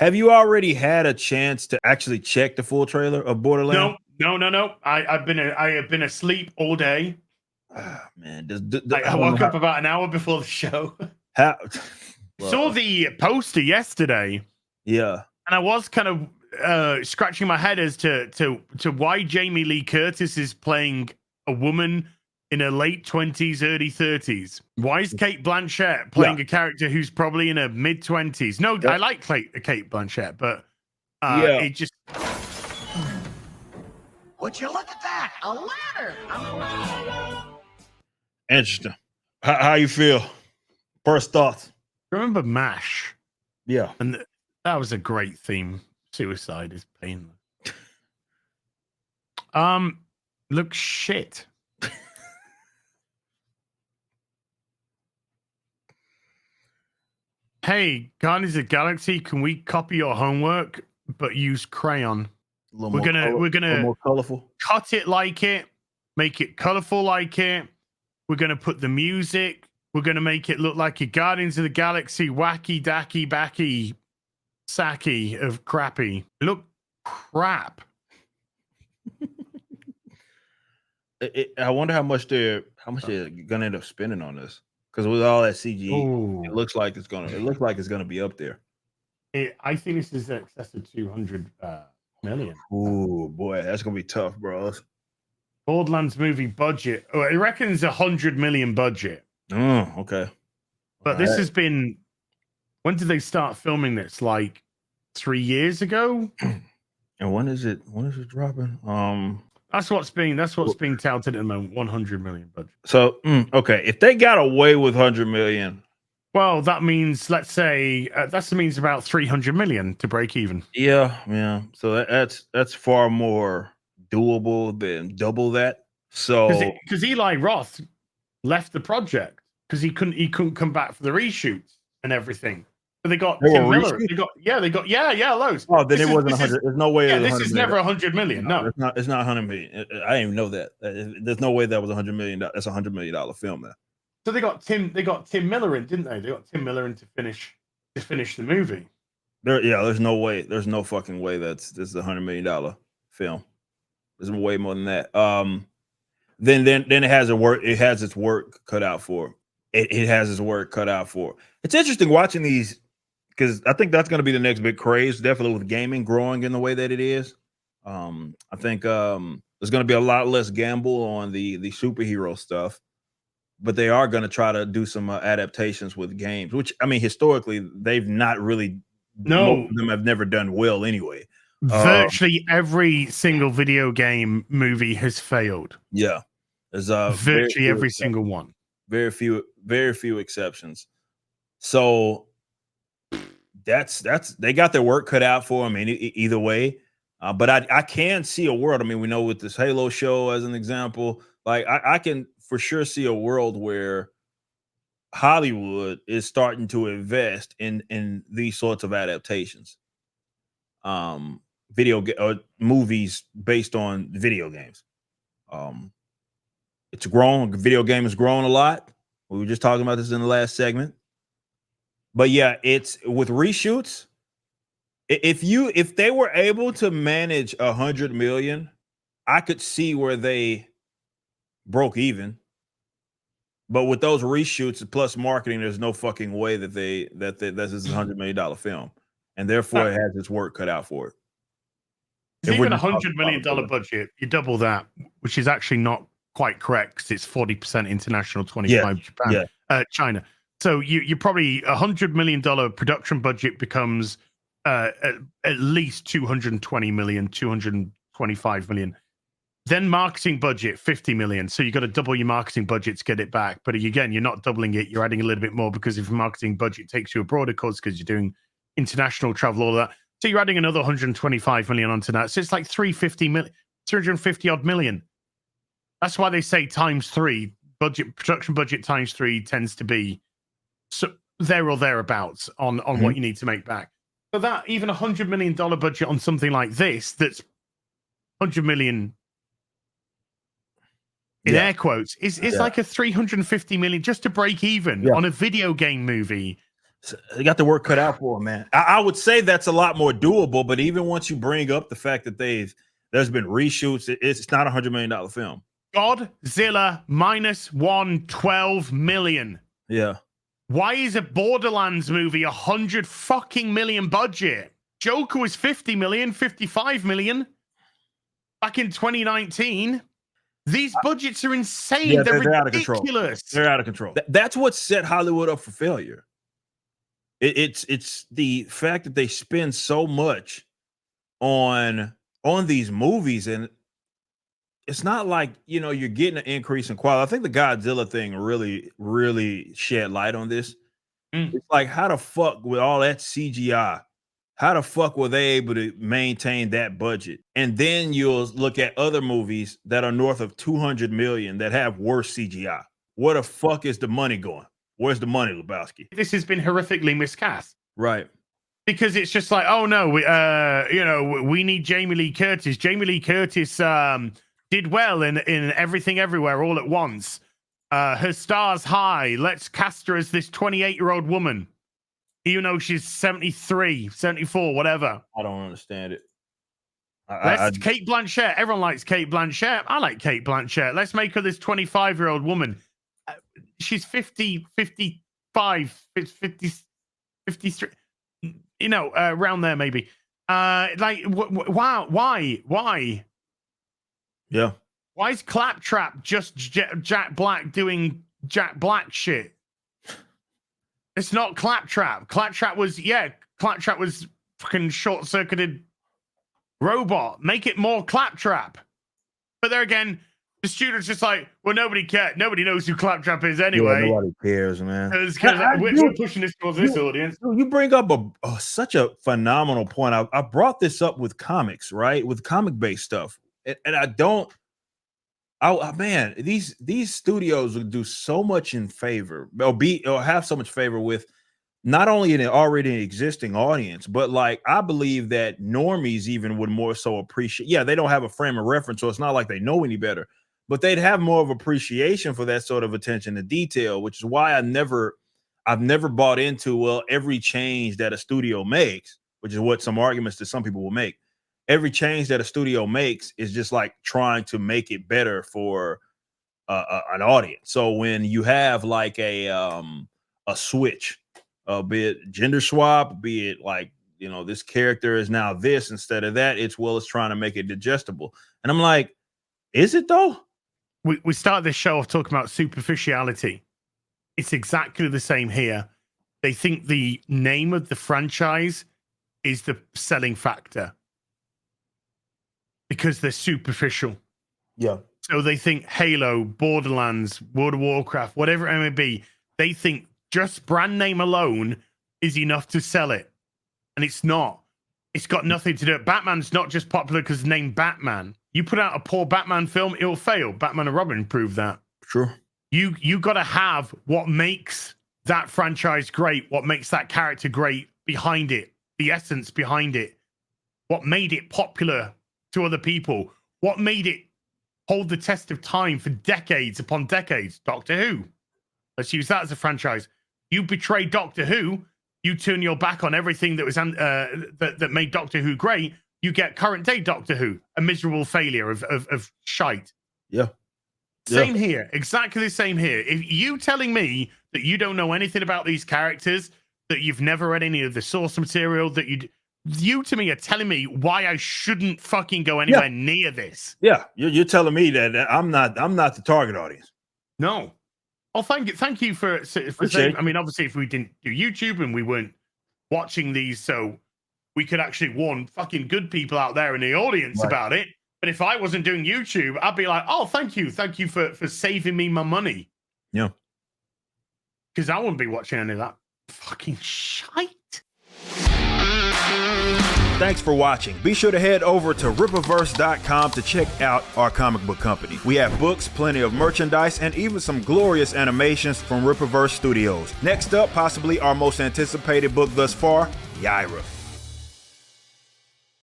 Have you already had a chance to actually check the full trailer of Borderlands? No. I have been asleep all day. Ah, man, I woke up about an hour before the show. How? Saw the poster yesterday. Yeah. And I was kind of scratching my head as to why Jamie Lee Curtis is playing a woman in her late 20s, early 30s. Why is Kate Blanchett playing a character who's probably in her mid 20s? No, I like Kate Blanchett, but it just. Would you look at that? A ladder. Interesting. How you feel? First thoughts. Remember MASH? Yeah. And that was a great theme. Suicide is painless. Looks shit. Hey, Guardians of the Galaxy, can we copy your homework but use crayon? We're gonna more colorful. Cut it like it, make it colorful like it. We're gonna put the music. We're gonna make it look like a Guardians of the Galaxy wacky dacky backy sacky of crappy. Look crap. I wonder how much they're gonna end up spending on this, because with all that CG, it looks like it's gonna be up there. I think this is in excess of 200 million. Oh boy, that's gonna be tough, bro. Borderlands movie budget. Oh, it reckons 100 million budget. Oh, okay. But this has been. When did they start filming this? Like 3 years ago. And when is it dropping? That's what's being touted at the moment. 100 million budget. So okay, if they got away with 100 million, well, that means, let's say that means about 300 million to break even. Yeah. So that's far more doable than double that. So because Eli Roth left the project because he couldn't come back for the reshoots and everything. But they got Tim Miller. They got loads. Oh, then it wasn't 100. There's no way. Yeah, this is never 100 million. No, it's not 100 million. I didn't even know that. There's no way that was $100 million. That's $100 million film now. So they got Tim Miller in, didn't they? They got Tim Miller in to finish the movie. There's no way. There's no fucking way this is $100 million film. There's way more than that. Then it has its work cut out for it. It has its work cut out for. It's interesting watching these, because I think that's going to be the next big craze, definitely with gaming growing in the way that it is. I think there's going to be a lot less gamble on the superhero stuff, but they are going to try to do some adaptations with games, which, I mean, historically, they've not really, most of them have never done well anyway. Virtually every single video game movie has failed. Yeah. There's virtually every single one. Very few exceptions. So that's they got their work cut out for them either way. But I can see a world. I mean, we know with this Halo show as an example, like I can for sure see a world where Hollywood is starting to invest in these sorts of adaptations. Movies based on video games. It's grown. Video game has grown a lot. We were just talking about this in the last segment. But yeah, it's with reshoots. If they were able to manage 100 million, I could see where they broke even. But with those reshoots plus marketing, there's no fucking way that this is a $100 million film, and therefore it has its work cut out for it. Even $100 million budget, you double that, which is actually not quite correct because it's 40% international, 25% Japan, China. So you probably $100 million production budget becomes at least 220 million, 225 million. Then marketing budget 50 million. So you got to double your marketing budget to get it back. But again, you're not doubling it. You're adding a little bit more because if marketing budget takes you a broader course because you're doing international travel, all that. So you're adding another 125 million onto that. So it's like 350 odd million. That's why they say times three production budget times three tends to be so there or thereabouts on what you need to make back. So that even $100 million budget on something like this, that's 100 million in air quotes, is like a 350 million just to break even on a video game movie. So they got the work cut out for them, man. I would say that's a lot more doable, but even once you bring up the fact that there's been reshoots, it's not $100 million film. Godzilla -112 million. Yeah. Why is a Borderlands movie 100 fucking million budget? Joker was 50 million, 55 million back in 2019. These budgets are insane. Yeah, they're out of ridiculous. control. They're out of control. That's what set Hollywood up for failure. It's the fact that they spend so much on these movies, and it's not like, you know, you're getting an increase in quality. I think the Godzilla thing really shed light on this. It's like, how the fuck with all that CGI, how the fuck were they able to maintain that budget? And then you'll look at other movies that are north of 200 million that have worse CGI. Where the fuck is the money going? Where's the money, Lebowski? This has been horrifically miscast. Right. Because it's just like, oh no, we need Jamie Lee Curtis. Jamie Lee Curtis did well in Everything Everywhere All at Once. Her star's high. Let's cast her as this 28-year-old woman. Even though she's 73, 74, whatever. I don't understand it. Kate Blanchett. Everyone likes Kate Blanchett. I like Kate Blanchett. Let's make her this 25-year-old woman. She's 50, 55, 50, 53, you know, around there maybe. Wow, why? Yeah. Why is Claptrap just Jack Black doing Jack Black shit? It's not Claptrap. Claptrap was fucking short-circuited robot. Make it more Claptrap. But there again, the students just like, well, nobody cares. Nobody knows who Claptrap is anyway. Yeah, nobody cares, man. Because we're pushing this towards this audience. You bring up such a phenomenal point. I brought this up with comics, right? With comic-based stuff. And I don't... man, these studios would do so much in favor, or have so much favor with not only an already existing audience, but like I believe that normies even would more so appreciate. Yeah, they don't have a frame of reference, so it's not like they know any better, but they'd have more of appreciation for that sort of attention to detail, which is why I've never bought into every change that a studio makes, which is what some arguments that some people will make. Every change that a studio makes is just like trying to make it better for an audience. So when you have like a switch, be it gender swap, be it like, you know, this character is now this instead of that, it's trying to make it digestible. And I'm like, is it though? We started this show off talking about superficiality. It's exactly the same here. They think the name of the franchise is the selling factor because they're superficial. Yeah. So they think Halo, Borderlands, World of Warcraft, whatever it may be, they think just brand name alone is enough to sell it. And it's not. It's got nothing to do. Batman's not just popular because the name Batman. You put out a poor Batman film, it'll fail. Batman and Robin proved that. Sure. You got to have what makes that franchise great, what makes that character great behind it, the essence behind it, what made it popular to other people, what made it hold the test of time for decades upon decades. Doctor Who. Let's use that as a franchise. You betray Doctor Who, you turn your back on everything that was that made Doctor Who great. You get current day Doctor Who, a miserable failure of shite. Yeah. Same here. Exactly the same here. If you telling me that you don't know anything about these characters, that you've never read any of the source material, that you to me are telling me why I shouldn't fucking go anywhere near this. Yeah. You're telling me that I'm not the target audience. No. Oh, thank you for saying. I mean, obviously, if we didn't do YouTube and we weren't watching these, so we could actually warn fucking good people out there in the audience about it. But if I wasn't doing YouTube, I'd be like, oh, thank you for saving me my money. Yeah, because I wouldn't be watching any of that fucking shite. Thanks for watching. Be sure to head over to Rippaverse.com to check out our comic book company. We have books, plenty of merchandise, and even some glorious animations from Rippaverse Studios. Next up, possibly our most anticipated book thus far, Yaira.